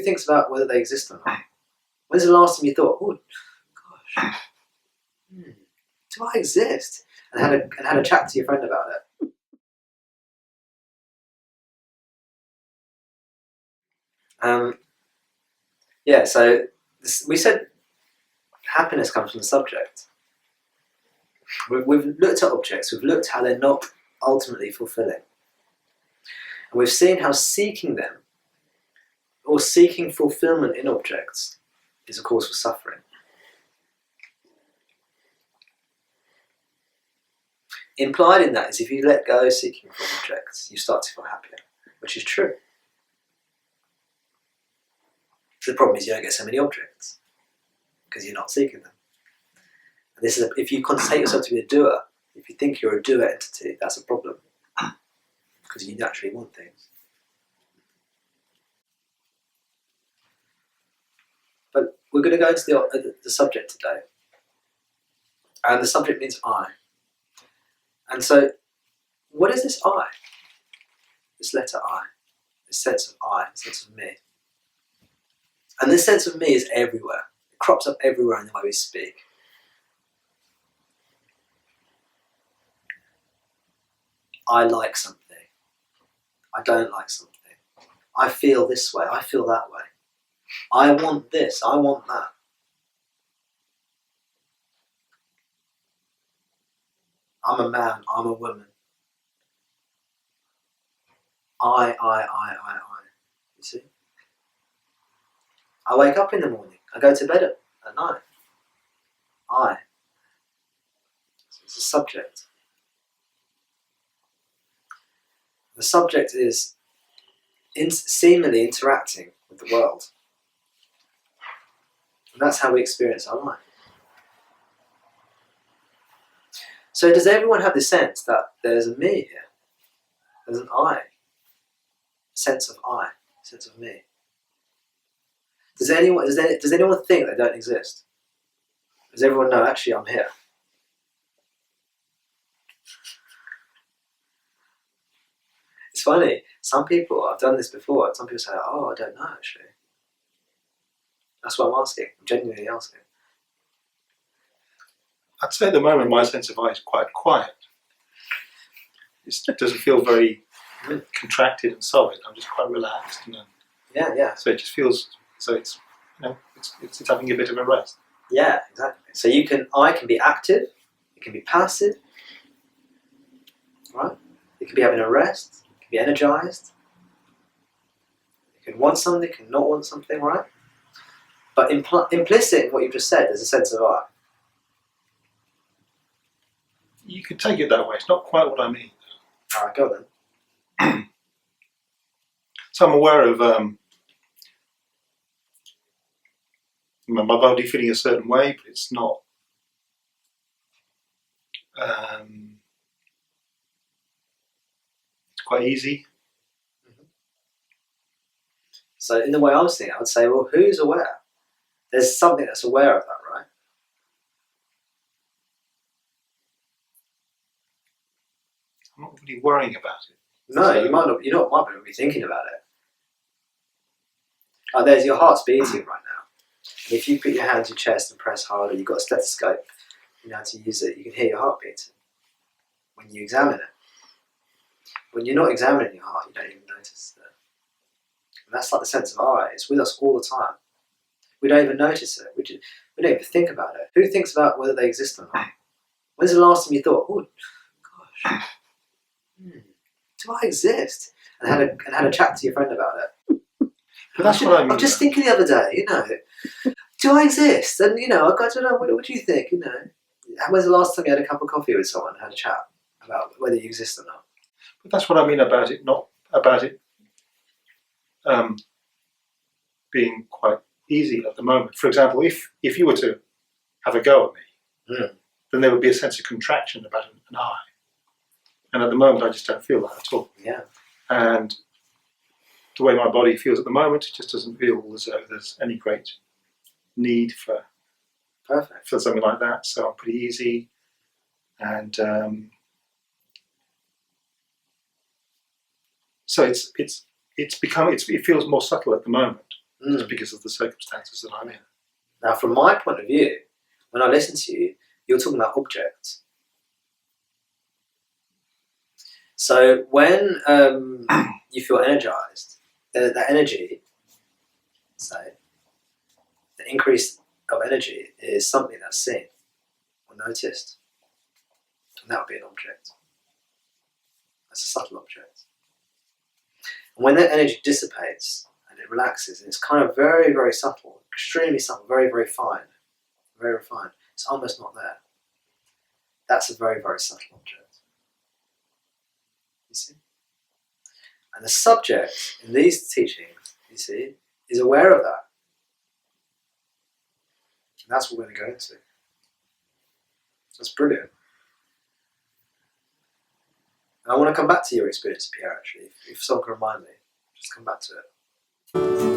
thinks about whether they exist or not? When's the last time you thought, oh, gosh, do I exist? And had a chat to your friend about it. Yeah, so we said happiness comes from the subject. We've looked at objects, we've looked how they're not ultimately fulfilling. And we've seen how seeking them, or seeking fulfillment in objects, is a cause for suffering. Implied in that is if you let go seeking for objects, you start to feel happier, which is true. The problem is you don't get so many objects because you're not seeking them. And this is if you take yourself to be a doer, if you think you're a doer entity, that's a problem because you naturally want things. But we're going to go into the subject today, and the subject means I. And so, what is this I? This letter I, this sense of I, this sense of me. And this sense of me is everywhere. It crops up everywhere in the way we speak. I like something. I don't like something. I feel this way. I feel that way. I want this. I want that. I'm a man. I'm a woman. I. You see? I wake up in the morning. I go to bed at night. I. So it's a subject. The subject is seemingly interacting with the world. And that's how we experience our life. So does everyone have the sense that there's a me here? There's an I. A sense of I. A sense of me. Does anyone think they don't exist? Does everyone know, actually, I'm here? It's funny, some people, I've done this before, some people say, oh, I don't know, actually. That's what I'm asking. I'm genuinely asking. I'd say at the moment my sense of I is quite quiet. It doesn't feel very contracted and solid. I'm just quite relaxed. Yeah. So it just feels, it's having a bit of a rest. Yeah, exactly. So I can be active, it can be passive, right? It can be having a rest, it can be energized, it can want something, it can not want something, right? But implicit in what you've just said, there's a sense of I. You could take it that way. It's not quite what I mean. All right, go then. So I'm aware of my body feeling a certain way, but it's not. It's quite easy. So in the way I'm seeing it, I would say, well, who's aware? There's something that's aware of that, right? I'm not really worrying about it. No, so you might not be thinking about it. Oh, there's your heart's beating right now. And if you put your hand to your chest and press harder, you've got a stethoscope, you know how to use it, you can hear your heart beating when you examine it. When you're not examining your heart, you don't even notice that. And that's like the sense of I. It's with us all the time. We don't even notice it. We don't even think about it. Who thinks about whether they exist or not? When's the last time you thought, oh, gosh, do I exist? And had a chat to your friend about it. But that's what I mean. I'm just thinking the other day, do I exist? And I don't know. What do you think? When's the last time you had a cup of coffee with someone and had a chat about whether you exist or not? But that's what I mean about it. Not about it being quite easy at the moment. For example, if you were to have a go at me, then there would be a sense of contraction about an I. And at the moment, I just don't feel that at all. Yeah. And the way my body feels at the moment, it just doesn't feel as though there's any great need for something like that. So I'm pretty easy, and so it feels more subtle at the moment. just because of the circumstances that I'm in. Now, from my point of view, when I listen to you, you're talking about objects. So when you feel energized, that energy, say, the increase of energy is something that's seen or noticed. And that would be an object. That's a subtle object. And when that energy dissipates and it relaxes, and it's kind of very, very subtle, extremely subtle, very, very fine, very refined, it's almost not there. That's a very, very subtle object. You see? And the subject in these teachings, you see, is aware of that. And that's what we're going to go into. That's brilliant. And I want to come back to your experience, Pierre, actually. If someone can remind me, just come back to it.